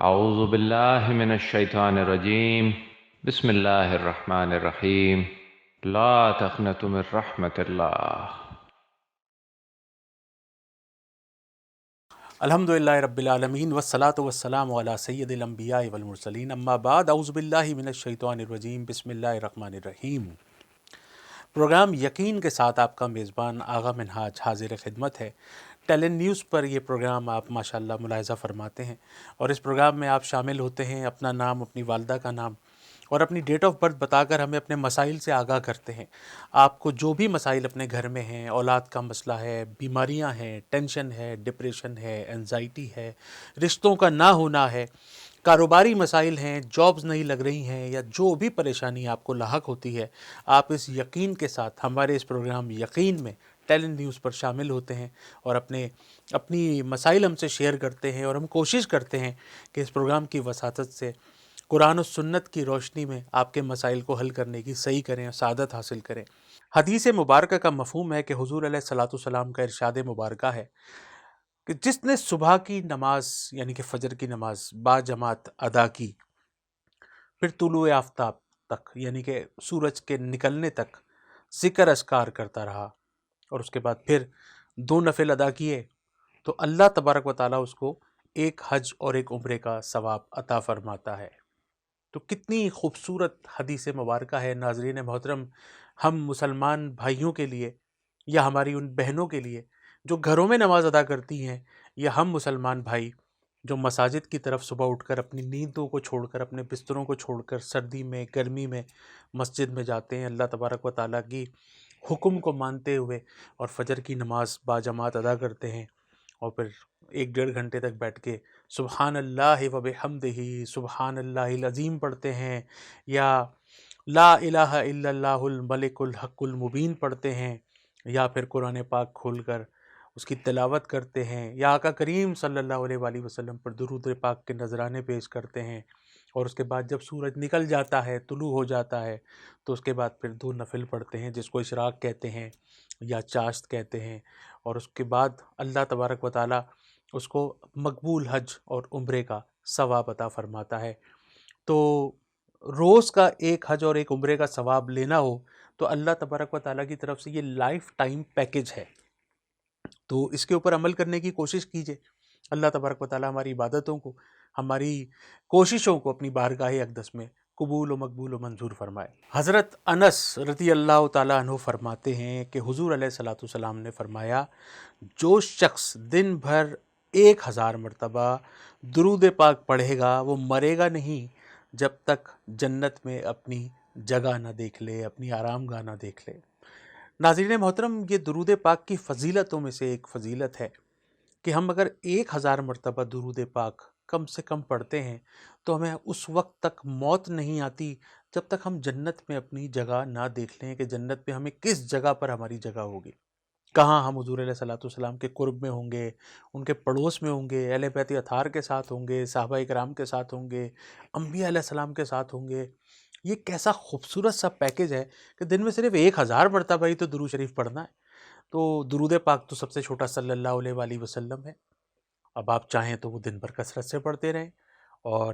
اعوذ باللہ من الشیطان الرجیم بسم اللہ الرحمن الرحیم لا تقنطوا من رحمت اللہ۔ الحمدللہ رب العالمین والصلاة والسلام علی سید الانبیاء والمرسلین، اما بعد، اعوذ باللہ من الشیطان الرجیم، بسم اللہ الرحمن الرحیم۔ پروگرام یقین کے ساتھ آپ کا میزبان آغا منہاج حاضر خدمت ہے۔ ٹیلنٹ نیوز پر یہ پروگرام آپ ماشاءاللہ ملاحظہ فرماتے ہیں، اور اس پروگرام میں آپ شامل ہوتے ہیں، اپنا نام، اپنی والدہ کا نام اور اپنی ڈیٹ آف برتھ بتا کر ہمیں اپنے مسائل سے آگاہ کرتے ہیں۔ آپ کو جو بھی مسائل اپنے گھر میں ہیں، اولاد کا مسئلہ ہے، بیماریاں ہیں، ٹینشن ہے، ڈپریشن ہے، انزائٹی ہے، رشتوں کا نہ ہونا ہے، کاروباری مسائل ہیں، جابز نہیں لگ رہی ہیں، یا جو بھی پریشانی آپ کو لاحق ہوتی ہے، آپ اس یقین کے ساتھ ہمارے اس پروگرام یقین میں ٹیلنٹ نیوز پر شامل ہوتے ہیں اور اپنی مسائل ہم سے شیئر کرتے ہیں، اور ہم کوشش کرتے ہیں کہ اس پروگرام کی وساطت سے قرآن و سنت کی روشنی میں آپ کے مسائل کو حل کرنے کی صحیح کریں اور سعادت حاصل کریں۔ حدیث مبارکہ کا مفہوم ہے کہ حضور علیہ الصلاۃ والسلام کا ارشاد مبارکہ ہے کہ جس نے صبح کی نماز یعنی کہ فجر کی نماز با جماعت ادا کی، پھر طلوع آفتاب تک یعنی کہ سورج کے نکلنے تک ذکر اذکار کرتا رہا، اور اس کے بعد پھر 2 نفل ادا کیے، تو اللہ تبارک و تعالیٰ اس کو ایک حج اور ایک عمرے کا ثواب عطا فرماتا ہے۔ تو کتنی خوبصورت حدیث مبارکہ ہے ناظرین محترم، ہم مسلمان بھائیوں کے لیے، یا ہماری ان بہنوں کے لیے جو گھروں میں نماز ادا کرتی ہیں، یا ہم مسلمان بھائی جو مساجد کی طرف صبح اٹھ کر اپنی نیندوں کو چھوڑ کر، اپنے بستروں کو چھوڑ کر سردی میں گرمی میں مسجد میں جاتے ہیں، اللہ تبارک و تعالیٰ کی حکم کو مانتے ہوئے، اور فجر کی نماز با جماعت ادا کرتے ہیں، اور پھر 1 ڈیڑھ گھنٹے تک بیٹھ کے سبحان اللہ و بحمدہ، سبحان اللہ العظیم پڑھتے ہیں، یا لا الہ الا اللہ الملک الحق المبین پڑھتے ہیں، یا پھر قرآن پاک کھول کر اس کی تلاوت کرتے ہیں، یا آقا کریم صلی اللہ علیہ وآلہ وسلم پر درود پاک کے نذرانے پیش کرتے ہیں، اور اس کے بعد جب سورج نکل جاتا ہے، طلوع ہو جاتا ہے، تو اس کے بعد پھر 2 نفل پڑھتے ہیں جس کو اشراق کہتے ہیں یا چاشت کہتے ہیں، اور اس کے بعد اللہ تبارک و تعالیٰ اس کو مقبول حج اور عمرے کا ثواب عطا فرماتا ہے۔ تو روز کا ایک حج اور ایک عمرے کا ثواب لینا ہو تو اللہ تبارک و تعالیٰ کی طرف سے یہ لائف ٹائم پیکج ہے، تو اس کے اوپر عمل کرنے کی کوشش کیجئے۔ اللہ تبارک و تعالیٰ ہماری عبادتوں کو، ہماری کوششوں کو اپنی بارگاہ اقدس میں قبول و مقبول و منظور فرمائے۔ حضرت انس رضی اللہ تعالیٰ عنہ فرماتے ہیں کہ حضور علیہ الصلاۃ والسلام نے فرمایا، جو شخص دن بھر 1000 مرتبہ درود پاک پڑھے گا، وہ مرے گا نہیں جب تک جنت میں اپنی جگہ نہ دیکھ لے، اپنی آرام گاہ نہ دیکھ لے۔ ناظرین محترم، یہ درود پاک کی فضیلتوں میں سے ایک فضیلت ہے کہ ہم اگر 1000 مرتبہ درود پاک کم سے کم پڑھتے ہیں تو ہمیں اس وقت تک موت نہیں آتی جب تک ہم جنت میں اپنی جگہ نہ دیکھ لیں کہ جنت میں ہمیں کس جگہ پر ہماری جگہ ہوگی، کہاں ہم حضور علیہ الصلوۃ والسلام کے قرب میں ہوں گے، ان کے پڑوس میں ہوں گے، اہل بیت اطہار کے ساتھ ہوں گے، صحابہ کرام کے ساتھ ہوں گے، انبیاء علیہ السلام کے ساتھ ہوں گے۔ یہ کیسا خوبصورت سا پیکج ہے کہ دن میں صرف 1000 مرتبہ ہی تو درود شریف پڑھنا ہے۔ تو درود پاک تو سب سے چھوٹا صلی اللہ علیہ وآلہ وسلم ہے، اب آپ چاہیں تو وہ دن بھر کثرت سے پڑھتے رہیں، اور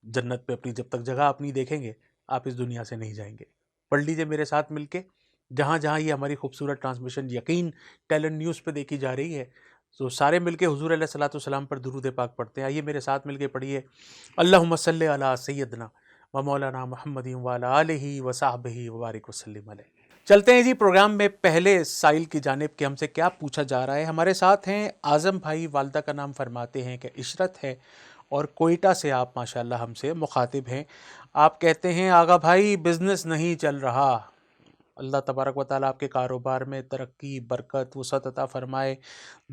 جنت پہ اپنی جب تک جگہ اپنی دیکھیں گے آپ اس دنیا سے نہیں جائیں گے۔ پڑھ لیجئے میرے ساتھ مل کے، جہاں جہاں یہ ہماری خوبصورت ٹرانسمیشن یقین ٹیلنٹ نیوز پہ دیکھی جا رہی ہے، تو سارے مل کے حضور علیہ الصلوۃ والسلام پر درود پاک پڑھتے ہیں۔ آئیے میرے ساتھ مل کے پڑھیے، اللہم صلی علی سیدنا و مولانا محمد وعلی آلہ وصحبہ وبارک وسلم علیہ۔ چلتے ہیں جی پروگرام میں پہلے سائل کی جانب کہ ہم سے کیا پوچھا جا رہا ہے۔ ہمارے ساتھ ہیں اعظم بھائی، والدہ کا نام فرماتے ہیں کہ عشرت ہے، اور کوئٹہ سے آپ ماشاءاللہ ہم سے مخاطب ہیں۔ آپ کہتے ہیں آغا بھائی بزنس نہیں چل رہا، اللہ تبارک و تعالیٰ آپ کے کاروبار میں ترقی، برکت، وسعت عطا فرمائے،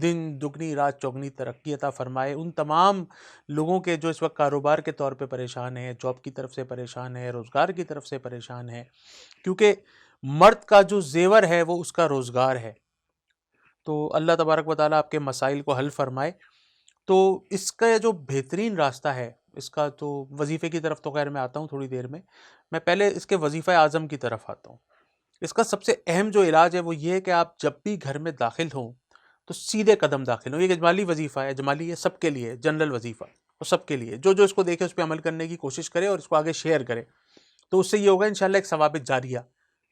دن دگنی رات چوگنی ترقی عطا فرمائے۔ ان تمام لوگوں کے جو اس وقت کاروبار کے طور پہ پریشان ہیں، جاب کی طرف سے پریشان ہیں، روزگار کی طرف سے پریشان ہیں، کیونکہ مرد کا جو زیور ہے وہ اس کا روزگار ہے، تو اللہ تبارک و تعالیٰ آپ کے مسائل کو حل فرمائے۔ تو اس کا جو بہترین راستہ ہے، اس کا تو وظیفے کی طرف تو خیر میں آتا ہوں تھوڑی دیر میں پہلے اس کے وظیفہ اعظم کی طرف آتا ہوں۔ اس کا سب سے اہم جو علاج ہے وہ یہ ہے کہ آپ جب بھی گھر میں داخل ہوں تو سیدھے قدم داخل ہوں۔ یہ ایک اجمالی وظیفہ ہے، اجمالی ہے، سب کے لیے جنرل وظیفہ، اور سب کے لیے جو اس کو دیکھے اس پہ عمل کرنے کی کوشش کرے اور اس کو آگے شیئر کرے، تو اس سے یہ ہوگا انشاءاللہ ایک ثواب جاریہ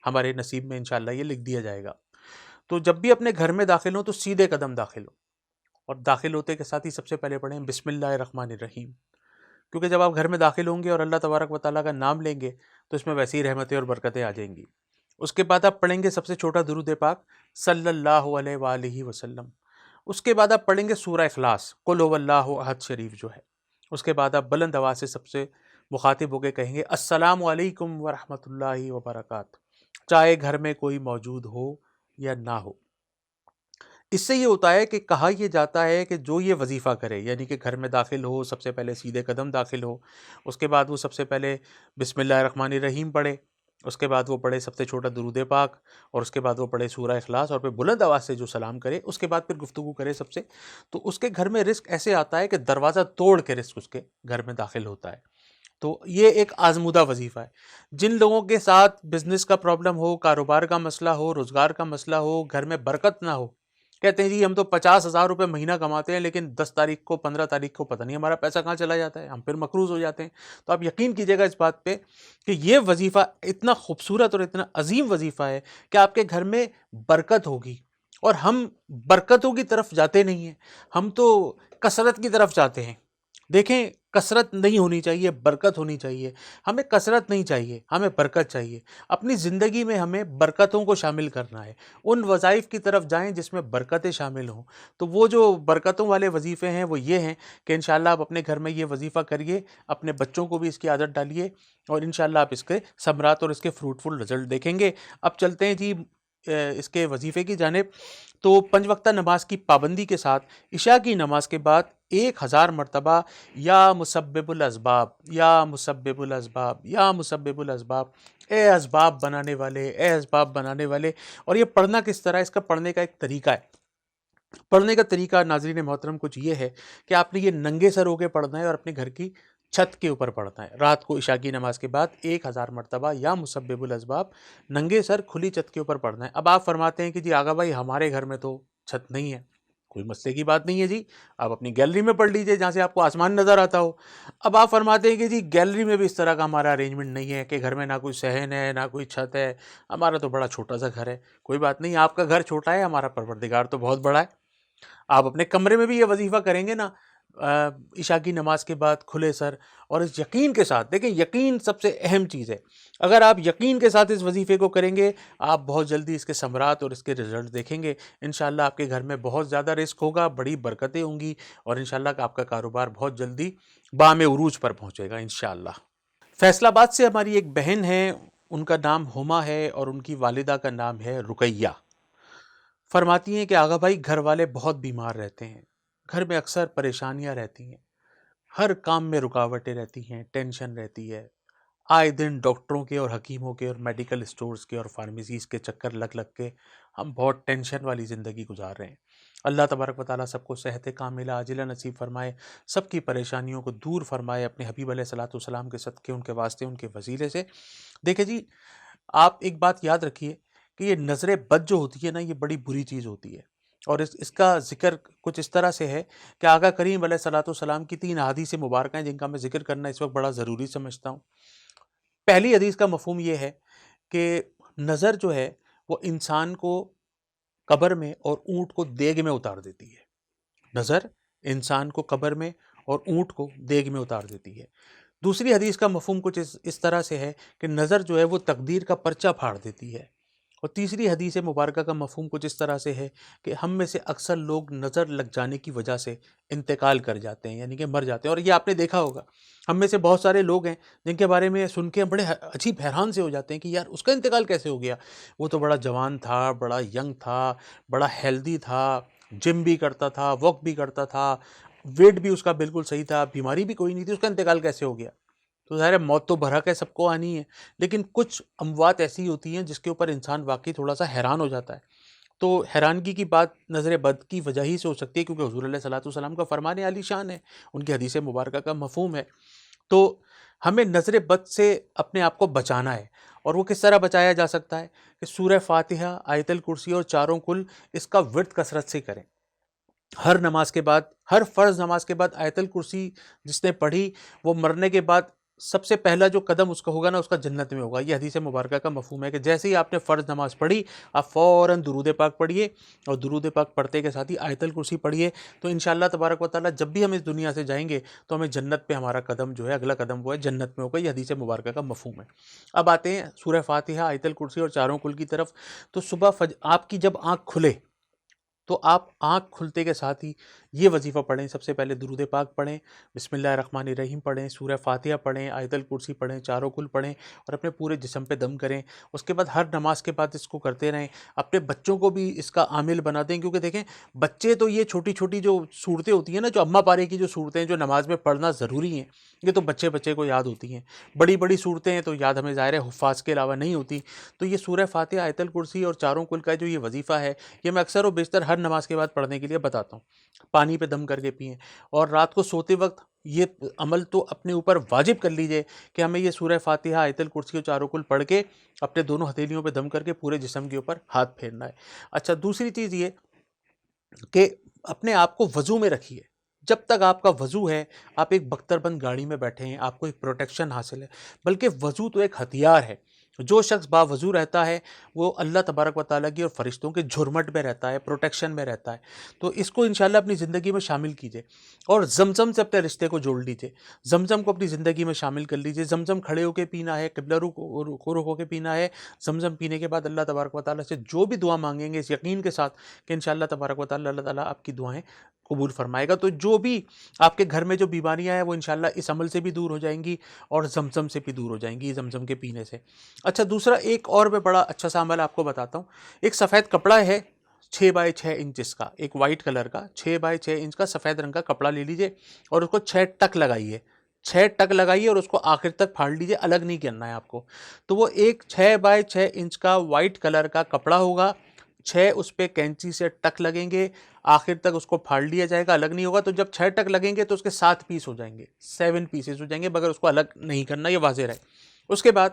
ہمارے نصیب میں انشاءاللہ یہ لکھ دیا جائے گا۔ تو جب بھی اپنے گھر میں داخل ہوں تو سیدھے قدم داخل ہو، اور داخل ہوتے کے ساتھ ہی سب سے پہلے پڑھیں بسم اللہ الرحمن الرحیم، کیونکہ جب آپ گھر میں داخل ہوں گے اور اللہ تبارک و تعالیٰ کا نام لیں گے تو اس میں ویسی رحمتیں اور برکتیں آ جائیں گی۔ اس کے بعد آپ پڑھیں گے سب سے چھوٹا درود پاک صلی اللہ علیہ وآلہ وسلم۔ اس کے بعد آپ پڑھیں گے سورہ اخلاص قل هو اللہ احد شریف جو ہے۔ اس کے بعد آپ بلند آواز سے سب سے مخاطب ہو کے کہیں گے السلام علیکم ورحمۃ اللہ وبرکاتہ، چاہے گھر میں کوئی موجود ہو یا نہ ہو۔ اس سے یہ ہوتا ہے کہ کہا یہ جاتا ہے کہ جو یہ وظیفہ کرے، یعنی کہ گھر میں داخل ہو سب سے پہلے سیدھے قدم داخل ہو، اس کے بعد وہ سب سے پہلے بسم اللہ الرحمن الرحیم پڑھے، اس کے بعد وہ پڑھے سب سے چھوٹا درود پاک، اور اس کے بعد وہ پڑھے سورہ اخلاص، اور پھر بلند آواز سے جو سلام کرے، اس کے بعد پھر گفتگو کرے سب سے، تو اس کے گھر میں رزق ایسے آتا ہے کہ دروازہ توڑ کے رزق اس کے گھر میں داخل ہوتا ہے۔ تو یہ ایک آزمودہ وظیفہ ہے۔ جن لوگوں کے ساتھ بزنس کا پرابلم ہو، کاروبار کا مسئلہ ہو، روزگار کا مسئلہ ہو، گھر میں برکت نہ ہو، کہتے ہیں جی ہم تو 50,000 روپے مہینہ کماتے ہیں لیکن 10 تاریخ کو 15 تاریخ کو پتہ نہیں ہمارا پیسہ کہاں چلا جاتا ہے، ہم پھر مقروض ہو جاتے ہیں۔ تو آپ یقین کیجئے گا اس بات پہ کہ یہ وظیفہ اتنا خوبصورت اور اتنا عظیم وظیفہ ہے کہ آپ کے گھر میں برکت ہوگی، اور ہم برکتوں کی طرف جاتے نہیں ہیں، ہم تو کثرت کی طرف جاتے ہیں۔ دیکھیں کثرت نہیں ہونی چاہیے، برکت ہونی چاہیے۔ ہمیں کثرت نہیں چاہیے، ہمیں برکت چاہیے۔ اپنی زندگی میں ہمیں برکتوں کو شامل کرنا ہے، ان وظائف کی طرف جائیں جس میں برکتیں شامل ہوں۔ تو وہ جو برکتوں والے وظیفے ہیں وہ یہ ہیں کہ انشاءاللہ آپ اپنے گھر میں یہ وظیفہ کریے، اپنے بچوں کو بھی اس کی عادت ڈالیے، اور انشاءاللہ آپ اس کے ثمرات اور اس کے فروٹفل رزلٹ دیکھیں گے۔ اب چلتے ہیں جی اس کے وظیفے کی جانب۔ تو 5 وقتہ نماز کی پابندی کے ساتھ عشاء کی نماز کے بعد 1000 مرتبہ یا مسبب الاسباب، یا مسبب الاسباب، یا مسبب الاسباب، اے اسباب بنانے والے، اے اسباب بنانے والے۔ اور یہ پڑھنا کس طرح ہے، اس کا پڑھنے کا ایک طریقہ ہے۔ پڑھنے کا طریقہ ناظرین محترم کچھ یہ ہے کہ آپ نے یہ ننگے سر ہو کے پڑھنا ہے اور اپنے گھر کی چھت کے اوپر پڑھنا ہے۔ رات کو عشاء کی نماز کے بعد 1000 مرتبہ یا مسبب الاسباب ننگے سر کھلی چھت کے اوپر پڑھنا ہے۔ اب آپ فرماتے ہیں کہ جی آغا بھائی ہمارے گھر میں تو چھت نہیں ہے، کوئی مسئلے کی بات نہیں ہے جی، آپ اپنی گیلری میں پڑھ لیجئے جہاں سے آپ کو آسمان نظر آتا ہو۔ اب آپ فرماتے ہیں کہ جی گیلری میں بھی اس طرح کا ہمارا ارینجمنٹ نہیں ہے کہ گھر میں نہ کوئی صحن ہے نہ کوئی چھت ہے، ہمارا تو بڑا چھوٹا سا گھر ہے۔ کوئی بات نہیں، آپ کا گھر چھوٹا ہے، ہمارا پروردگار تو بہت بڑا ہے۔ آپ اپنے کمرے میں بھی یہ وظیفہ کریں گے نا عشاء کی نماز کے بعد کھلے سر، اور اس یقین کے ساتھ، دیکھیں یقین سب سے اہم چیز ہے، اگر آپ یقین کے ساتھ اس وظیفے کو کریں گے آپ بہت جلدی اس کے ثمرات اور اس کے رزلٹ دیکھیں گے۔ انشاءاللہ آپ کے گھر میں بہت زیادہ رزق ہوگا، بڑی برکتیں ہوں گی، اور انشاءاللہ آپ کا کاروبار بہت جلدی بام عروج پر پہنچے گا انشاءاللہ۔ فیصل آباد سے ہماری ایک بہن ہے، ان کا نام ہما ہے اور ان کی والدہ کا نام ہے رقیہ۔ فرماتی ہیں کہ آغا بھائی گھر والے بہت بیمار رہتے ہیں، گھر میں اکثر پریشانیاں رہتی ہیں، ہر کام میں رکاوٹیں رہتی ہیں، ٹینشن رہتی ہے، آئے دن ڈاکٹروں کے اور حکیموں کے اور میڈیکل اسٹورز کے اور فارمیسیز کے چکر لگ لگ کے ہم بہت ٹینشن والی زندگی گزار رہے ہیں۔ اللہ تبارک و تعالیٰ سب کو صحت کاملہ عاجلہ نصیب فرمائے، سب کی پریشانیوں کو دور فرمائے اپنے حبیب علیہ الصلوۃ والسلام کے صدقے، ان کے واسطے، ان کے وسیلے سے۔ دیکھیں جی آپ ایک بات یاد رکھیے کہ یہ نظر بد جو ہوتی ہے نا، یہ بڑی بری چیز ہوتی ہے، اور اس کا ذکر کچھ اس طرح سے ہے کہ آقا کریم علیہ الصلوۃ والسلام کی 3 احادیث مبارکہ ہیں جن کا میں ذکر کرنا اس وقت بڑا ضروری سمجھتا ہوں۔ پہلی حدیث کا مفہوم یہ ہے کہ نظر جو ہے وہ انسان کو قبر میں اور اونٹ کو دیگ میں اتار دیتی ہے۔ نظر انسان کو قبر میں اور اونٹ کو دیگ میں اتار دیتی ہے۔ دوسری حدیث کا مفہوم کچھ اس طرح سے ہے کہ نظر جو ہے وہ تقدیر کا پرچہ پھاڑ دیتی ہے۔ اور تیسری حدیث مبارکہ کا مفہوم کچھ اس طرح سے ہے کہ ہم میں سے اکثر لوگ نظر لگ جانے کی وجہ سے انتقال کر جاتے ہیں، یعنی کہ مر جاتے ہیں۔ اور یہ آپ نے دیکھا ہوگا، ہم میں سے بہت سارے لوگ ہیں جن کے بارے میں سن کے بڑے عجیب حیران سے ہو جاتے ہیں کہ یار اس کا انتقال کیسے ہو گیا، وہ تو بڑا جوان تھا، بڑا ینگ تھا، بڑا ہیلدی تھا، جم بھی کرتا تھا، واک بھی کرتا تھا، ویٹ بھی اس کا بالکل صحیح تھا، بیماری بھی کوئی نہیں تھی، اس کا انتقال کیسے ہو گیا؟ تو ظاہر ہے موت تو برحق ہے، سب کو آنی ہے، لیکن کچھ اموات ایسی ہوتی ہیں جس کے اوپر انسان واقعی تھوڑا سا حیران ہو جاتا ہے۔ تو حیرانگی کی بات نظر بد کی وجہ ہی سے ہو سکتی ہے، کیونکہ حضور علیہ الصلوۃ والسلام کا فرمان عالی شان ہے، ان کی حدیث مبارکہ کا مفہوم ہے۔ تو ہمیں نظر بد سے اپنے آپ کو بچانا ہے، اور وہ کس طرح بچایا جا سکتا ہے کہ سورہ فاتحہ، آیت الکرسی اور چاروں کل اس کا ورد کثرت سے کریں۔ ہر نماز کے بعد، ہر فرض نماز کے بعد آیت الکرسی جس نے پڑھی وہ مرنے کے بعد سب سے پہلا جو قدم اس کا ہوگا نا، اس کا جنت میں ہوگا۔ یہ حدیث مبارکہ کا مفہوم ہے کہ جیسے ہی آپ نے فرض نماز پڑھی، آپ فوراً درود پاک پڑھیے، اور درود پاک پڑھتے کے ساتھ ہی آیت الکرسی پڑھیے، تو انشاءاللہ تبارک و تعالیٰ جب بھی ہم اس دنیا سے جائیں گے تو ہمیں جنت پہ ہمارا قدم جو ہے، اگلا قدم وہ ہے جنت میں ہوگا۔ یہ حدیث مبارکہ کا مفہوم ہے۔ اب آتے ہیں سورہ فاتحہ، آیت الکرسی اور چاروں کل کی طرف۔ تو صبح آپ کی جب آنکھ کھلے تو آپ آنکھ کھلتے کے ساتھ ہی یہ وظیفہ پڑھیں۔ سب سے پہلے درود پاک پڑھیں، بسم اللہ الرحمن الرحیم پڑھیں، سورہ فاتحہ پڑھیں، آیت الکرسی پڑھیں، چاروں کل پڑھیں، اور اپنے پورے جسم پہ دم کریں۔ اس کے بعد ہر نماز کے بعد اس کو کرتے رہیں۔ اپنے بچوں کو بھی اس کا عامل بنا دیں، کیونکہ دیکھیں بچے تو یہ چھوٹی چھوٹی جو صورتیں ہوتی ہیں نا، جو اماں پارے کی جو صورتیں جو نماز میں پڑھنا ضروری ہیں، یہ تو بچے کو یاد ہوتی ہیں۔ بڑی بڑی صورتیں ہیں تو یاد ہمیں ظاہر ہے حفاظ کے علاوہ نہیں ہوتی۔ تو یہ سورہ فاتحہ، آیت الکرسی اور چاروں کل کا جو یہ وظیفہ ہے، یہ میں اکثر و بیشتر ہر نماز کے بعد پڑھنے کے لیے بتاتا ہوں۔ پانی پہ دم کر کے پئیں، اور رات کو سوتے وقت یہ عمل تو اپنے اوپر واجب کر لیجئے کہ ہمیں یہ سورہ فاتحہ، آیت الکرسی اور چاروں کل پڑھ کے اپنے دونوں ہتھیلیوں پہ دم کر کے پورے جسم کے اوپر ہاتھ پھیرنا ہے۔ اچھا، دوسری چیز یہ کہ اپنے آپ کو وضو میں رکھیے۔ جب تک آپ کا وضو ہے، آپ ایک بختر بند گاڑی میں بیٹھے ہیں، آپ کو ایک پروٹیکشن حاصل ہے، بلکہ وضو تو ایک ہتھیار ہے۔ جو شخص باوضو رہتا ہے وہ اللہ تبارک و تعالیٰ کی اور فرشتوں کے جھرمٹ میں رہتا ہے، پروٹیکشن میں رہتا ہے۔ تو اس کو انشاءاللہ اپنی زندگی میں شامل کیجئے، اور زمزم سے اپنے رشتے کو جوڑ لیجئے۔ زمزم کو اپنی زندگی میں شامل کر لیجئے۔ زمزم کھڑے ہو کے پینا ہے، قبلہ رخ ہو کے پینا ہے۔ زمزم پینے کے بعد اللہ تبارک و تعالیٰ سے جو بھی دعا مانگیں گے، اس یقین کے ساتھ کہ انشاءاللہ تبارک و تعالیٰ اللہ تعالیٰ آپ کی دعائیں قبول فرمائے گا۔ تو جو بھی آپ کے گھر میں جو بیماریاں ہیں وہ انشاءاللہ اس عمل سے بھی دور ہو جائیں گی، اور زمزم سے بھی دور ہو جائیں گی، زمزم کے پینے سے۔ اچھا، دوسرا ایک اور میں بڑا اچھا سا عمل آپ کو بتاتا ہوں۔ ایک سفید کپڑا ہے 6x6 انچ کا، ایک وائٹ کلر کا 6x6 انچ کا سفید رنگ کا کپڑا لے لیجئے، اور اس کو 6 ٹک لگائیے، 6 ٹک لگائیے، اور اس کو آخر تک پھاڑ لیجئے، الگ نہیں کرنا ہے آپ کو۔ تو وہ ایک 6x6 انچ کا وائٹ کلر کا کپڑا ہوگا، 6 اس پہ کینچی سے ٹک لگیں گے، آخر تک اس کو پھاڑ لیا جائے گا، الگ نہیں ہوگا۔ تو جب 6 ٹک لگیں گے تو اس کے 7 پیس ہو جائیں گے، 7 پیسز ہو جائیں گے، مگر اس کو الگ نہیں کرنا، یہ واضح رہے۔ اس کے بعد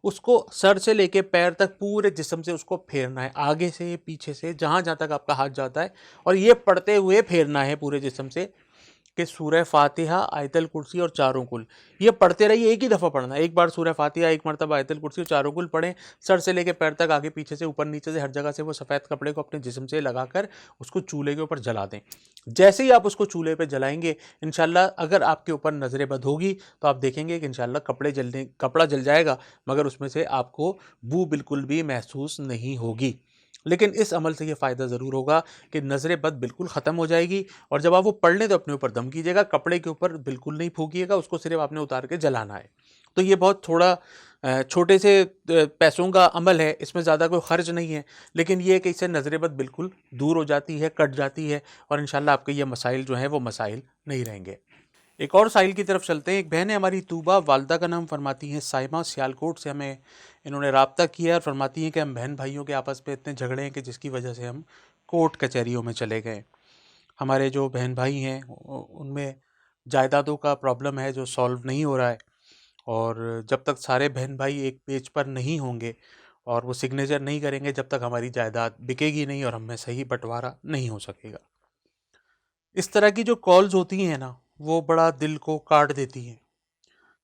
اس کو سر سے لے کے پیر تک پورے جسم سے اس کو پھیرنا ہے، آگے سے پیچھے سے، جہاں جہاں تک آپ کا ہاتھ جاتا ہے، اور یہ پڑھتے ہوئے پھیرنا ہے پورے جسم سے کہ سورہ فاتحہ، آیت الکرسی اور چاروں کل۔ یہ پڑھتے رہیے، ایک ہی دفعہ پڑھنا ہے، ایک بار سورہ فاتحہ، ایک مرتبہ آیت الکرسی اور چاروں کل پڑھیں، سر سے لے کے پیر تک، آگے پیچھے سے، اوپر نیچے سے، ہر جگہ سے وہ سفید کپڑے کو اپنے جسم سے لگا کر اس کو چولہے کے اوپر جلا دیں۔ جیسے ہی آپ اس کو چولہے پہ جلائیں گے، انشاءاللہ اگر آپ کے اوپر نظر بد ہوگی تو آپ دیکھیں گے کہ انشاءاللہ کپڑا جل جائے گا، مگر اس میں سے آپ کو بو بالکل بھی محسوس نہیں ہوگی۔ لیکن اس عمل سے یہ فائدہ ضرور ہوگا کہ نظر بد بالکل ختم ہو جائے گی، اور جب آپ وہ پڑھ لیں تو اپنے اوپر دم کیجیے گا، کپڑے کے اوپر بالکل نہیں پھونکیے گا، اس کو صرف آپ نے اتار کے جلانا ہے۔ تو یہ بہت تھوڑا چھوٹے سے پیسوں کا عمل ہے، اس میں زیادہ کوئی خرچ نہیں ہے، لیکن یہ کہ اس سے نظر بد بالکل دور ہو جاتی ہے، کٹ جاتی ہے، اور انشاءاللہ آپ کے یہ مسائل جو ہیں وہ مسائل نہیں رہیں گے۔ ایک اور سائل کی طرف چلتے ہیں۔ ایک بہن ہے ہماری طوبہ، والدہ کا نام فرماتی ہیں سائمہ، سیالکوٹ سے ہمیں انہوں نے رابطہ کیا اور فرماتی ہیں کہ ہم بہن بھائیوں کے آپس میں اتنے جھگڑے ہیں کہ جس کی وجہ سے ہم کورٹ کچہریوں میں چلے گئے۔ ہمارے جو بہن بھائی ہیں ان میں جائیدادوں کا پرابلم ہے جو سالو نہیں ہو رہا ہے، اور جب تک سارے بہن بھائی ایک پیج پر نہیں ہوں گے اور وہ سگنیچر نہیں کریں گے، جب تک ہماری جائیداد بکے گی نہیں اور ہم میں صحیح بٹوارا نہیں ہو سکے گا۔ اس طرح کی جو کالز ہوتی ہیں نا، وہ بڑا دل کو کاٹ دیتی ہیں،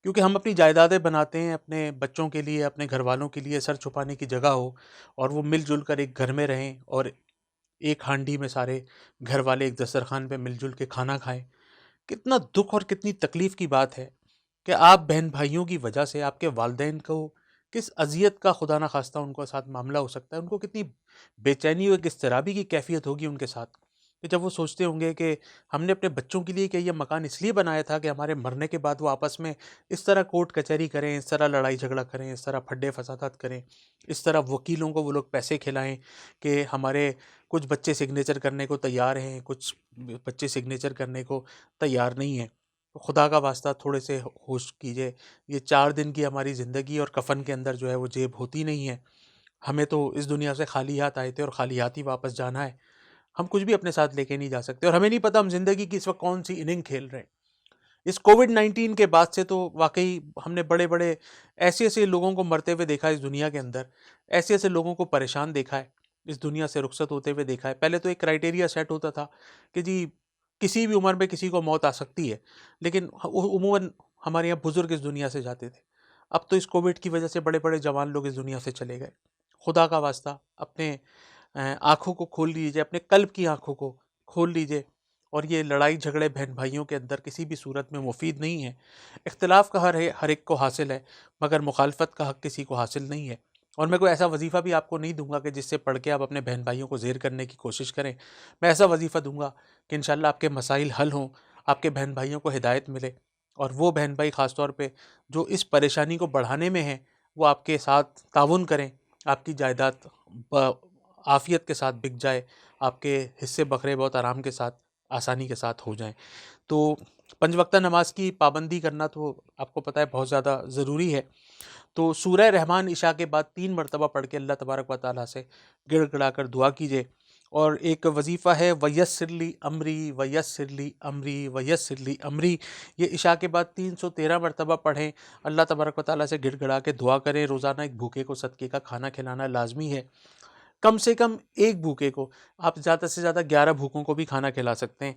کیونکہ ہم اپنی جائیدادیں بناتے ہیں اپنے بچوں کے لیے، اپنے گھر والوں کے لیے، سر چھپانے کی جگہ ہو، اور وہ مل جل کر ایک گھر میں رہیں، اور ایک ہانڈی میں سارے گھر والے ایک دسترخوان پہ مل جل کے کھانا کھائیں۔ کتنا دکھ اور کتنی تکلیف کی بات ہے کہ آپ بہن بھائیوں کی وجہ سے آپ کے والدین کو کس اذیت کا خدا نخواستہ ان کو ساتھ معاملہ ہو سکتا ہے، ان کو کتنی بے چینی اور کس اضطرابی کی کیفیت ہوگی ان کے ساتھ، کہ جب وہ سوچتے ہوں گے کہ ہم نے اپنے بچوں کے لیے کہ یہ مکان اس لیے بنایا تھا کہ ہمارے مرنے کے بعد وہ آپس میں اس طرح کورٹ کچہری کریں، اس طرح لڑائی جھگڑا کریں، اس طرح پھڈے فسادات کریں، اس طرح وکیلوں کو وہ لوگ پیسے کھلائیں کہ ہمارے کچھ بچے سگنیچر کرنے کو تیار ہیں، کچھ بچے سگنیچر کرنے کو تیار نہیں ہیں۔ خدا کا واسطہ تھوڑے سے ہوش کیجئے، یہ 4 دن کی ہماری زندگی، اور کفن کے اندر جو ہے وہ جیب ہوتی نہیں ہے۔ ہمیں تو اس دنیا سے خالی ہاتھ آئے تھے اور خالی ہاتھ ہی واپس جانا ہے، ہم کچھ بھی اپنے ساتھ لے کے نہیں جا سکتے، اور ہمیں نہیں پتہ ہم زندگی کی اس وقت کون سی اننگ کھیل رہے ہیں۔ اس کووڈ-19 کے بعد سے تو واقعی ہم نے بڑے بڑے ایسے ایسے لوگوں کو مرتے ہوئے دیکھا ہے اس دنیا کے اندر، ایسے ایسے لوگوں کو پریشان دیکھا ہے، اس دنیا سے رخصت ہوتے ہوئے دیکھا ہے. پہلے تو ایک کرائٹیریا سیٹ ہوتا تھا کہ جی کسی بھی عمر میں کسی کو موت آ سکتی ہے، لیکن عموماً ہمارے یہاں بزرگ اس دنیا سے جاتے تھے. اب تو اس کووڈ کی وجہ سے بڑے بڑے جوان لوگ اس دنیا سے چلے گئے. خدا کا واسطہ اپنے آنکھوں کو کھول لیجئے، اپنے قلب کی آنکھوں کو کھول لیجئے. اور یہ لڑائی جھگڑے بہن بھائیوں کے اندر کسی بھی صورت میں مفید نہیں ہے. اختلاف کا ہر ایک کو حاصل ہے، مگر مخالفت کا حق کسی کو حاصل نہیں ہے. اور میں کوئی ایسا وظیفہ بھی آپ کو نہیں دوں گا کہ جس سے پڑھ کے آپ اپنے بہن بھائیوں کو زیر کرنے کی کوشش کریں. میں ایسا وظیفہ دوں گا کہ انشاءاللہ آپ کے مسائل حل ہوں، آپ کے بہن بھائیوں کو ہدایت ملے، اور وہ بہن بھائی خاص طور پہ جو اس پریشانی کو بڑھانے میں ہیں وہ آپ کے ساتھ تعاون کریں، آپ کی جائیداد عافیت کے ساتھ بک جائے، آپ کے حصے بکھرے بہت آرام کے ساتھ آسانی کے ساتھ ہو جائیں. تو 5 وقتہ نماز کی پابندی کرنا تو آپ کو پتہ ہے بہت زیادہ ضروری ہے. تو سورہ رحمان عشاء کے بعد 3 مرتبہ پڑھ کے اللہ تبارک و تعالیٰ سے گڑ گڑا کر دعا کیجیے. اور ایک وظیفہ ہے ویسر لی امری ویسر لی امری ویسر لی امری، یہ عشاء کے بعد 313 مرتبہ پڑھیں. اللہ تبارک و تعالیٰ سے گڑ گڑا کے دعا کریں. روزانہ ایک بھوکے کو صدقے کا کھانا کھلانا لازمی ہے. کم سے کم ایک بھوکے کو، آپ زیادہ سے زیادہ 11 بھوکوں کو بھی کھانا کھلا سکتے ہیں،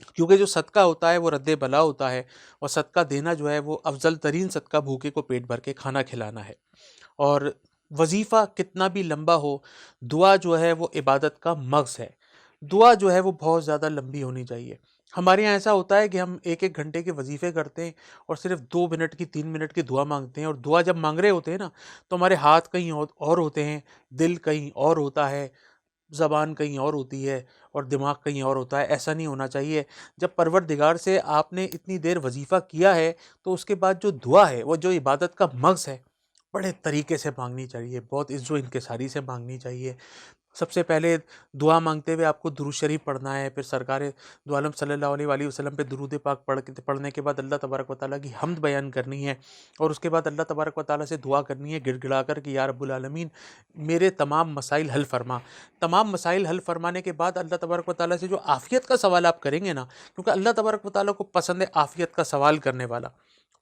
کیونکہ جو صدقہ ہوتا ہے وہ رد بلا ہوتا ہے، اور صدقہ دینا جو ہے وہ افضل ترین صدقہ بھوکے کو پیٹ بھر کے کھانا کھلانا ہے. اور وظیفہ کتنا بھی لمبا ہو، دعا جو ہے وہ عبادت کا مغز ہے. دعا جو ہے وہ بہت زیادہ لمبی ہونی چاہیے. ہمارے یہاں ایسا ہوتا ہے کہ ہم 1 گھنٹے کے وظیفے کرتے ہیں اور صرف 2 منٹ کی 3 منٹ کی دعا مانگتے ہیں. اور دعا جب مانگ رہے ہوتے ہیں نا تو ہمارے ہاتھ کہیں اور ہوتے ہیں، دل کہیں اور ہوتا ہے، زبان کہیں اور ہوتی ہے، اور دماغ کہیں اور ہوتا ہے. ایسا نہیں ہونا چاہیے. جب پروردگار سے آپ نے اتنی دیر وظیفہ کیا ہے تو اس کے بعد جو دعا ہے وہ جو عبادت کا مغز ہے، بڑے طریقے سے مانگنی چاہیے، بہت عزت و انکساری سے مانگنی چاہیے. سب سے پہلے دعا مانگتے ہوئے آپ کو درود شریف پڑھنا ہے، پھر سرکار دو عالم صلی اللہ علیہ وآلہ وسلم پہ درود پاک پڑھنے کے بعد اللہ تبارک و تعالیٰ کی حمد بیان کرنی ہے. اور اس کے بعد اللہ تبارک و تعالیٰ سے دعا کرنی ہے گڑ گڑا کر کہ یا رب العالمین میرے تمام مسائل حل فرما. تمام مسائل حل فرمانے کے بعد اللہ تبارک و تعالیٰ سے جو عافیت کا سوال آپ کریں گے نا، کیونکہ اللہ تبارک و تعالیٰ کو پسند ہے عافیت کا سوال کرنے والا،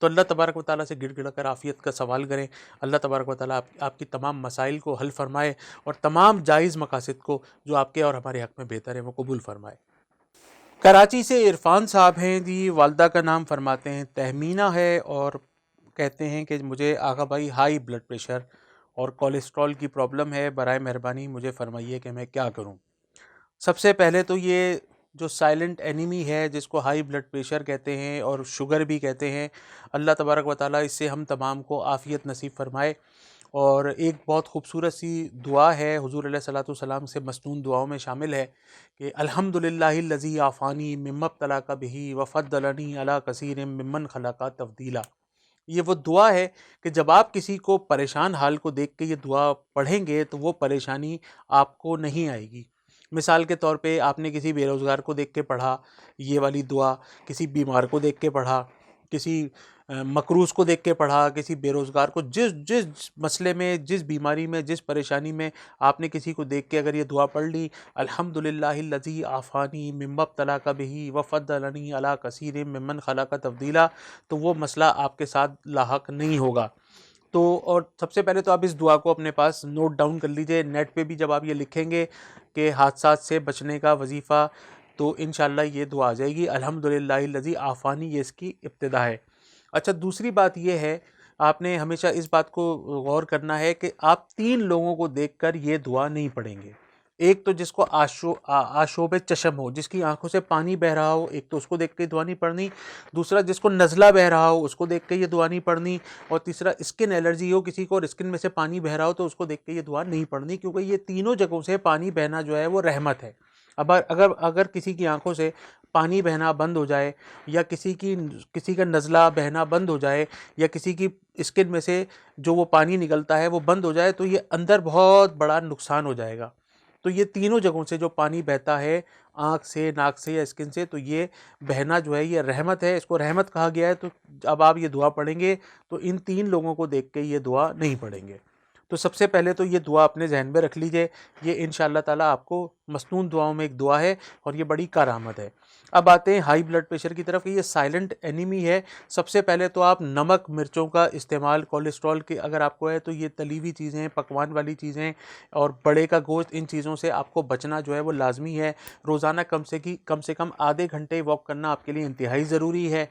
تو اللہ تبارک و تعالیٰ سے گڑ گڑا کر عافیت کا سوال کریں. اللہ تبارک و تعالیٰ آپ کی تمام مسائل کو حل فرمائے، اور تمام جائز مقاصد کو جو آپ کے اور ہمارے حق میں بہتر ہے وہ قبول فرمائے. کراچی سے عرفان صاحب ہیں جی، والدہ کا نام فرماتے ہیں تہمینہ ہے، اور کہتے ہیں کہ مجھے آغا بھائی ہائی بلڈ پریشر اور کولیسٹرول کی پرابلم ہے، برائے مہربانی مجھے فرمائیے کہ میں کیا کروں. سب سے پہلے تو یہ جو سائلنٹ اینیمی ہے جس کو ہائی بلڈ پریشر کہتے ہیں اور شوگر بھی کہتے ہیں، اللہ تبارک و تعالیٰ اس سے ہم تمام کو عافیت نصیب فرمائے. اور ایک بہت خوبصورت سی دعا ہے حضور علیہ الصلوۃ والسلام سے مسنون دعاؤں میں شامل ہے کہ الحمدللہ الذی عافانی مما ابتلاک بہ وفضلنی علی کثیر ممن خلق تفضیلا. یہ وہ دعا ہے کہ جب آپ کسی کو پریشان حال کو دیکھ کے یہ دعا پڑھیں گے تو وہ پریشانی آپ کو نہیں آئے گی. مثال کے طور پہ آپ نے کسی بے روزگار کو دیکھ کے پڑھا یہ والی دعا، کسی بیمار کو دیکھ کے پڑھا، کسی مقروض کو دیکھ کے پڑھا، کسی بے روزگار کو، جس مسئلے میں، جس بیماری میں، جس پریشانی میں آپ نے کسی کو دیکھ کے اگر یہ دعا پڑھ لی الحمدللہ الذی عافانی مما ابتلاک بہ وفضلنی علی کثیر ممن خلق تفضیلا، تو وہ مسئلہ آپ کے ساتھ لاحق نہیں ہوگا. تو اور سب سے پہلے تو آپ اس دعا کو اپنے پاس نوٹ ڈاؤن کر لیجئے. نیٹ پہ بھی جب آپ یہ لکھیں گے کہ حادثات سے بچنے کا وظیفہ تو انشاءاللہ یہ دعا آ جائے گی. الحمدللہ الذی عافانی یہ اس کی ابتدا ہے. اچھا دوسری بات یہ ہے، آپ نے ہمیشہ اس بات کو غور کرنا ہے کہ آپ 3 لوگوں کو دیکھ کر یہ دعا نہیں پڑھیں گے. ایک تو جس کو آشوب چشم ہو، جس کی آنکھوں سے پانی بہ رہا ہو، ایک تو اس کو دیکھ کے دعا نہیں پڑھنی. دوسرا جس کو نزلہ بہ رہا ہو اس کو دیکھ کے یہ دعا نہیں پڑھنی. اور تیسرا اسکن الرجی ہو کسی کو اور اسکن میں سے پانی بہ رہا ہو تو اس کو دیکھ کے یہ دعا نہیں پڑھنی، کیونکہ یہ تینوں جگہوں سے پانی بہنا جو ہے وہ رحمت ہے. اگر کسی کی آنکھوں سے پانی بہنا بند ہو جائے، یا کسی کا نزلہ بہنا بند ہو جائے، یا کسی کی اسکن میں سے جو وہ پانی نکلتا ہے وہ بند ہو جائے تو یہ اندر بہت بڑا نقصان ہو جائے گا. تو یہ تینوں جگہوں سے جو پانی بہتا ہے، آنکھ سے، ناک سے یا اسکن سے، تو یہ بہنا جو ہے یہ رحمت ہے، اس کو رحمت کہا گیا ہے. تو اب آپ یہ دعا پڑھیں گے تو ان 3 لوگوں کو دیکھ کے یہ دعا نہیں پڑھیں گے. تو سب سے پہلے تو یہ دعا اپنے ذہن میں رکھ لیجئے، یہ انشاءاللہ تعالیٰ آپ کو مسنون دعاؤں میں ایک دعا ہے اور یہ بڑی کارآمد ہے۔ اب آتے ہیں ہائی بلڈ پریشر کی طرف، یہ سائلنٹ اینیمی ہے۔ سب سے پہلے تو آپ نمک مرچوں کا استعمال، کولیسٹرول کی اگر آپ کو ہے تو یہ تلی ہوئی چیزیں، پکوان والی چیزیں اور بڑے کا گوشت، ان چیزوں سے آپ کو بچنا جو ہے وہ لازمی ہے۔ روزانہ کم سے کم آدھے گھنٹے واک کرنا آپ کے لیے انتہائی ضروری ہے،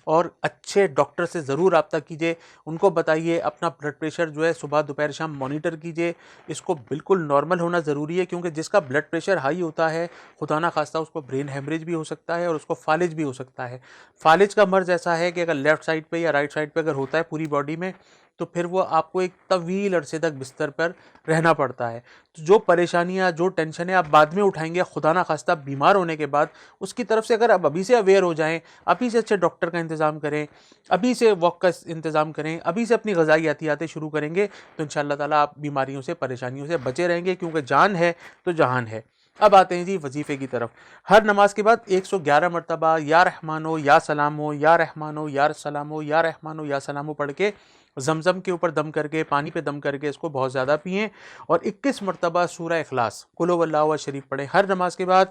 اور اچھے ڈاکٹر سے ضرور رابطہ کیجئے، ان کو بتائیے اپنا بلڈ پریشر جو ہے صبح دوپہر شام مانیٹر کیجئے، اس کو بالکل نارمل ہونا ضروری ہے، کیونکہ جس کا بلڈ پریشر ہائی ہوتا ہے خدا نہ خواستہ اس کو برین ہیمریج بھی ہو سکتا ہے اور اس کو فالج بھی ہو سکتا ہے۔ فالج کا مرض ایسا ہے کہ اگر لیفٹ سائڈ پہ یا رائٹ سائڈ پہ اگر ہوتا ہے پوری باڈی میں، تو پھر وہ آپ کو ایک طویل عرصے تک بستر پر رہنا پڑتا ہے۔ تو جو پریشانیاں، جو ٹینشنیں آپ بعد میں اٹھائیں گے خدا نہ خواستہ بیمار ہونے کے بعد، اس کی طرف سے اگر آپ ابھی سے اویئر ہو جائیں، ابھی سے اچھے ڈاکٹر کا انتظام کریں، ابھی سے واک کا انتظام کریں، ابھی سے اپنی غذائی احتیاطیں شروع کریں گے، تو انشاءاللہ تعالیٰ آپ بیماریوں سے، پریشانیوں سے بچے رہیں گے، کیونکہ جان ہے تو جہان ہے۔ اب آتے ہیں جی وظیفے کی طرف۔ ہر نماز کے بعد 111 مرتبہ یا رحمانو یا سلامو یا رحمانو یا سلامو یا رحمانو یا سلامو پڑھ کے زمزم کے اوپر دم کر کے، پانی پہ دم کر کے اس کو بہت زیادہ پئیں، اور 21 مرتبہ سورہ اخلاص قل هو اللہ احد شریف پڑھیں ہر نماز کے بعد۔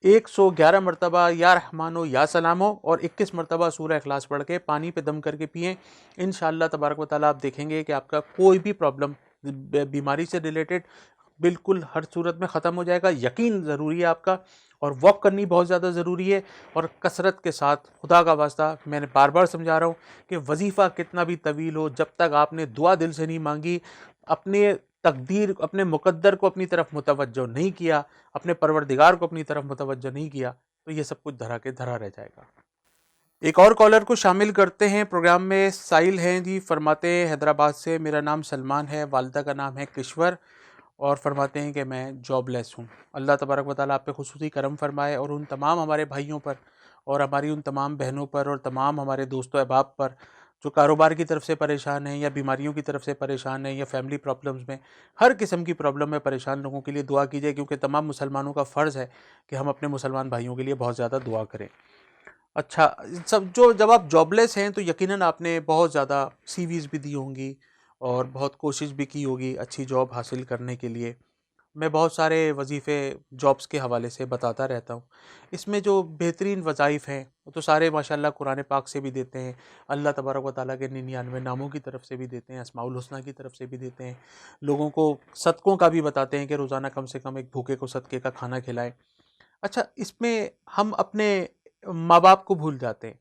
111 مرتبہ یا رحمانو یا سلامو اور 21 مرتبہ سورہ اخلاص پڑھ کے پانی پہ دم کر کے پئیں۔ انشاءاللہ تبارک و تعالیٰ آپ دیکھیں گے کہ آپ کا کوئی بھی پرابلم بیماری سے ریلیٹڈ بالکل ہر صورت میں ختم ہو جائے گا۔ یقین ضروری ہے آپ کا، اور واک کرنی بہت زیادہ ضروری ہے، اور کثرت کے ساتھ۔ خدا کا واسطہ میں نے بار بار سمجھا رہا ہوں کہ وظیفہ کتنا بھی طویل ہو، جب تک آپ نے دعا دل سے نہیں مانگی، اپنے تقدیر، اپنے مقدر کو اپنی طرف متوجہ نہیں کیا، اپنے پروردگار کو اپنی طرف متوجہ نہیں کیا، تو یہ سب کچھ دھرا کے دھرا رہ جائے گا۔ ایک اور کالر کو شامل کرتے ہیں پروگرام میں۔ سائل ہیں جی، فرماتے ہیں حیدرآباد سے، میرا نام سلمان ہے، والدہ کا نام ہے کشور، اور فرماتے ہیں کہ میں جاب لیس ہوں۔ اللہ تبارک و تعالیٰ آپ پہ خصوصی کرم فرمائے، اور ان تمام ہمارے بھائیوں پر اور ہماری ان تمام بہنوں پر اور تمام ہمارے دوست و احباب پر جو کاروبار کی طرف سے پریشان ہیں، یا بیماریوں کی طرف سے پریشان ہیں، یا فیملی پرابلمز میں، ہر قسم کی پرابلم میں پریشان لوگوں کے لیے دعا کیجیے، کیونکہ تمام مسلمانوں کا فرض ہے کہ ہم اپنے مسلمان بھائیوں کے لیے بہت زیادہ دعا کریں۔ اچھا، جب آپ جاب لیس ہیں تو یقیناً آپ نے بہت زیادہ سی ویز بھی دی ہوں گی اور بہت کوشش بھی کی ہوگی اچھی جاب حاصل کرنے کے لیے۔ میں بہت سارے وظیفے جابس کے حوالے سے بتاتا رہتا ہوں۔ اس میں جو بہترین وظائف ہیں وہ تو سارے ماشاءاللہ قرآن پاک سے بھی دیتے ہیں، اللہ تبارک و تعالیٰ کے 99 ناموں کی طرف سے بھی دیتے ہیں، اسماء الحسنہ کی طرف سے بھی دیتے ہیں، لوگوں کو صدقوں کا بھی بتاتے ہیں کہ روزانہ کم سے کم ایک بھوکے کو صدقے کا کھانا کھلائیں۔ اچھا، اس میں ہم اپنے ماں باپ کو بھول جاتے ہیں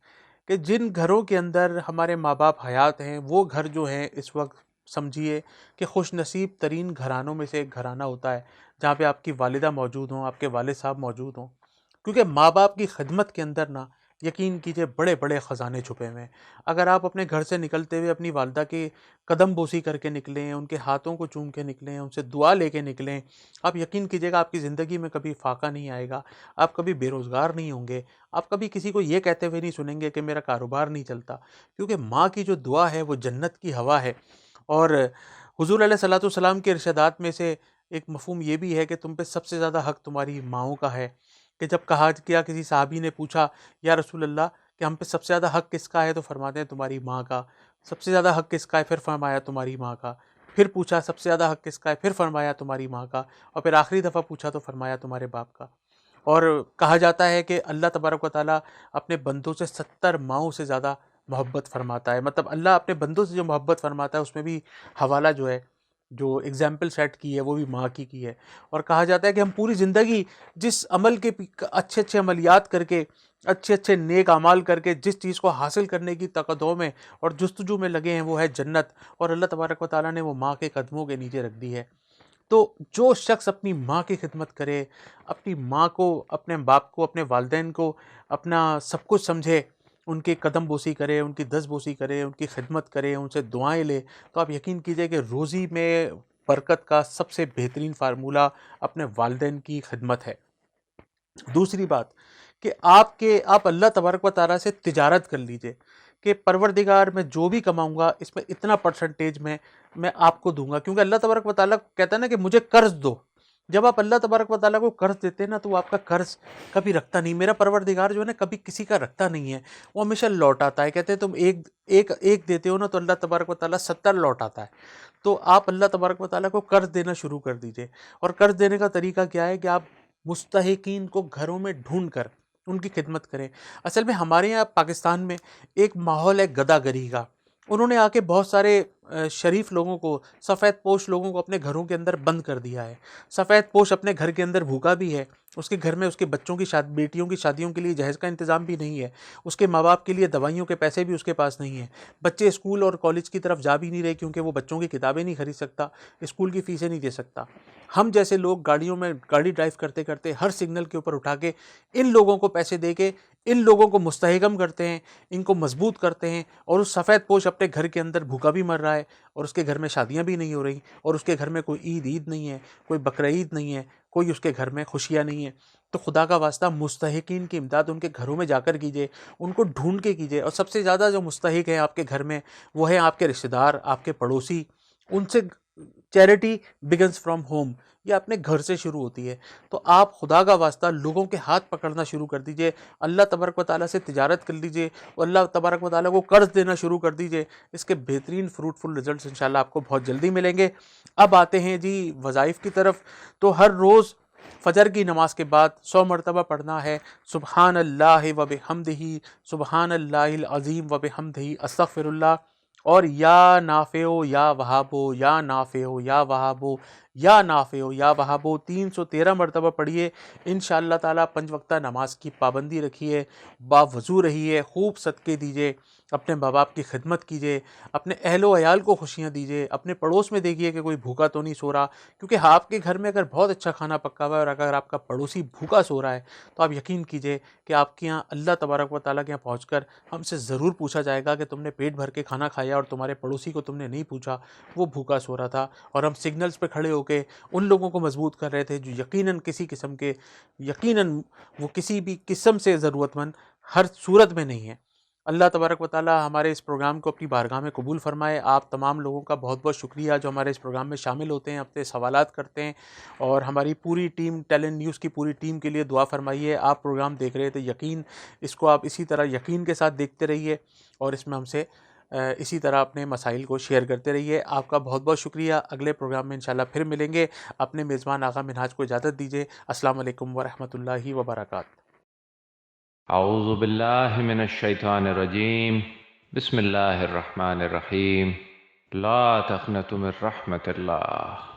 کہ جن گھروں کے اندر ہمارے ماں باپ حیات ہیں، وہ گھر جو ہیں اس وقت سمجھیے کہ خوش نصیب ترین گھرانوں میں سے ایک گھرانہ ہوتا ہے، جہاں پہ آپ کی والدہ موجود ہوں، آپ کے والد صاحب موجود ہوں، کیونکہ ماں باپ کی خدمت کے اندر نا یقین کیجئے بڑے بڑے خزانے چھپے ہوئے ہیں۔ اگر آپ اپنے گھر سے نکلتے ہوئے اپنی والدہ کے قدم بوسی کر کے نکلیں، ان کے ہاتھوں کو چوم کے نکلیں، ان سے دعا لے کے نکلیں، آپ یقین کیجئے گا آپ کی زندگی میں کبھی فاقہ نہیں آئے گا، آپ کبھی بے روزگار نہیں ہوں گے، آپ کبھی کسی کو یہ کہتے ہوئے نہیں سنیں گے کہ میرا کاروبار نہیں چلتا، کیونکہ ماں کی جو دعا ہے وہ جنت کی ہوا ہے۔ اور حضور علیہ الصلوۃ والسلام کے ارشادات میں سے ایک مفہوم یہ بھی ہے کہ تم پہ سب سے زیادہ حق تمہاری ماؤں کا ہے، کہ جب کہا کیا کسی صحابی نے پوچھا یا رسول اللہ کہ ہم پہ سب سے زیادہ حق کس کا ہے، تو فرماتے ہیں تمہاری ماں کا۔ سب سے زیادہ حق کس کا ہے، پھر فرمایا تمہاری ماں کا۔ پھر پوچھا سب سے زیادہ حق کس کا ہے، پھر فرمایا تمہاری ماں کا، اور پھر آخری دفعہ پوچھا تو فرمایا تمہارے باپ کا۔ اور کہا جاتا ہے کہ اللہ تبارک و تعالیٰ اپنے بندوں سے 70 ماؤں سے زیادہ محبت فرماتا ہے، مطلب اللہ اپنے بندوں سے جو محبت فرماتا ہے اس میں بھی حوالہ جو ہے، جو اگزامپل سیٹ کی ہے وہ بھی ماں کی ہے۔ اور کہا جاتا ہے کہ ہم پوری زندگی جس عمل کے اچھے اچھے عملیات کر کے، اچھے اچھے نیک اعمال کر کے، جس چیز کو حاصل کرنے کی تقدوں میں اور جستجو میں لگے ہیں وہ ہے جنت، اور اللہ تبارک و تعالیٰ نے وہ ماں کے قدموں کے نیچے رکھ دی ہے۔ تو جو شخص اپنی ماں کی خدمت کرے، اپنی ماں کو، اپنے باپ کو، اپنے والدین کو اپنا سب کچھ سمجھے، ان کی قدم بوسی کرے، ان کی دست بوسی کرے، ان کی خدمت کرے، ان سے دعائیں لے، تو آپ یقین کیجئے کہ روزی میں برکت کا سب سے بہترین فارمولہ اپنے والدین کی خدمت ہے۔ دوسری بات کہ آپ اللہ تبارک و تعالیٰ سے تجارت کر لیجئے کہ پروردگار میں جو بھی کماؤں گا اس میں اتنا پرسنٹیج میں آپ کو دوں گا، کیونکہ اللہ تبارک و تعالیٰ کہتا ہے نا کہ مجھے قرض دو۔ جب آپ اللہ تبارک و تعالیٰ کو قرض دیتے ہیں نا تو وہ آپ کا قرض کبھی رکھتا نہیں۔ میرا پروردگار جو ہے نا کبھی کسی کا رکھتا نہیں ہے، وہ ہمیشہ لوٹاتا ہے۔ کہتے ہیں تم ایک دیتے ہو نا تو اللہ تبارک و تعالیٰ 70 لوٹاتا ہے۔ تو آپ اللہ تبارک و تعالیٰ کو قرض دینا شروع کر دیجئے. اور قرض دینے کا طریقہ کیا ہے کہ آپ مستحقین کو گھروں میں ڈھونڈ کر ان کی خدمت کریں. اصل میں ہمارے یہاں پاکستان میں ایک ماحول ہے گدا گری کا. انہوں نے آ کے بہت سارے شریف لوگوں کو، سفید پوش لوگوں کو اپنے گھروں کے اندر بند کر دیا ہے. سفید پوش اپنے گھر کے اندر بھوکا بھی ہے، اس کے گھر میں اس کے بچوں کی بیٹیوں کی شادیوں کے لیے جہیز کا انتظام بھی نہیں ہے، اس کے ماں باپ کے لیے دوائیوں کے پیسے بھی اس کے پاس نہیں ہیں، بچے اسکول اور کالج کی طرف جا بھی نہیں رہے کیونکہ وہ بچوں کی کتابیں نہیں خرید سکتا، اسکول کی فیسیں نہیں دے سکتا. ہم جیسے لوگ گاڑیوں میں گاڑی ڈرائیو کرتے کرتے ہر سگنل کے اوپر اٹھا کے ان لوگوں کو پیسے دے کے ان لوگوں کو مستحکم کرتے ہیں، ان کو مضبوط کرتے ہیں، اور اس سفید پوش اپنے گھر کے اندر بھوکا بھی مر رہا ہے، اور اس کے گھر میں شادیاں بھی نہیں ہو رہی، اور اس کے گھر میں کوئی عید نہیں ہے، کوئی بقرعید نہیں ہے، کوئی اس کے گھر میں خوشیاں نہیں ہیں. تو خدا کا واسطہ مستحقین کی امداد ان کے گھروں میں جا کر کیجیے، ان کو ڈھونڈ کے کیجیے. اور سب سے زیادہ جو مستحق ہیں آپ کے گھر میں وہ ہیں آپ کے رشتہ دار، آپ کے پڑوسی. ان سے چیریٹی بگنز فرام ہوم، یہ اپنے گھر سے شروع ہوتی ہے. تو آپ خدا کا واسطہ لوگوں کے ہاتھ پکڑنا شروع کر دیجئے، اللہ تبارک و تعالیٰ سے تجارت کر لیجئے، اور اللہ تبارک و تعالیٰ کو قرض دینا شروع کر دیجئے. اس کے بہترین فروٹفل رزلٹس انشاءاللہ آپ کو بہت جلدی ملیں گے. اب آتے ہیں جی وظائف کی طرف. تو ہر روز فجر کی نماز کے بعد 100 مرتبہ پڑھنا ہے سبحان اللہ و بحمدہ، سبحان اللہ العظیم و بحمدہ، استغفر اللہ. اور یا نافع یا وہاب، یا نافع یا وہاب، یا نافع یا وہاب 313 مرتبہ پڑھیے. انشاءاللہ تعالیٰ 5 وقتہ نماز کی پابندی رکھیے، باوضو رہیے، خوب صدقے دیجیے، اپنے ماں باپ کی خدمت کیجیے، اپنے اہل و عیال کو خوشیاں دیجیے، اپنے پڑوس میں دیکھیے کہ کوئی بھوکا تو نہیں سو رہا. کیونکہ آپ کے گھر میں اگر بہت اچھا کھانا پکا ہوا ہے اور اگر آپ کا پڑوسی بھوکا سو رہا ہے تو آپ یقین کیجیے کہ آپ کے یہاں اللہ تبارک و تعالیٰ کے یہاں پہنچ کر ہم سے ضرور پوچھا جائے گا کہ تم نے پیٹ بھر کے کھانا کھایا اور تمہارے پڑوسی کو تم نے نہیں پوچھا، وہ بھوکا سو رہا تھا. اور ہم سگنلز پہ کھڑے ہو کے ان لوگوں کو مضبوط کر رہے تھے جو یقیناً وہ کسی بھی قسم سے ضرورت مند ہر صورت میں نہیں ہے. اللہ تبارک و تعالی ہمارے اس پروگرام کو اپنی بارگاہ میں قبول فرمائے. آپ تمام لوگوں کا بہت بہت شکریہ جو ہمارے اس پروگرام میں شامل ہوتے ہیں، اپنے سوالات کرتے ہیں، اور ہماری پوری ٹیم، ٹیلنٹ نیوز کی پوری ٹیم کے لیے دعا فرمائیے. آپ پروگرام دیکھ رہے تھے، اس کو آپ اسی طرح یقین کے ساتھ دیکھتے رہیے، اور اس میں ہم سے اسی طرح اپنے مسائل کو شیئر کرتے رہیے. آپ کا بہت بہت شکریہ. اگلے پروگرام میں انشاءاللہ پھر ملیں گے. اپنے میزبان آغا منہاج کو اجازت دیجیے. السلام علیکم ورحمۃ اللہ وبرکاتہ. اعوذ باللہ من الشیطان الرجیم. بسم اللہ الرحمن الرحیم. لا تقنطوا من رحمت اللہ.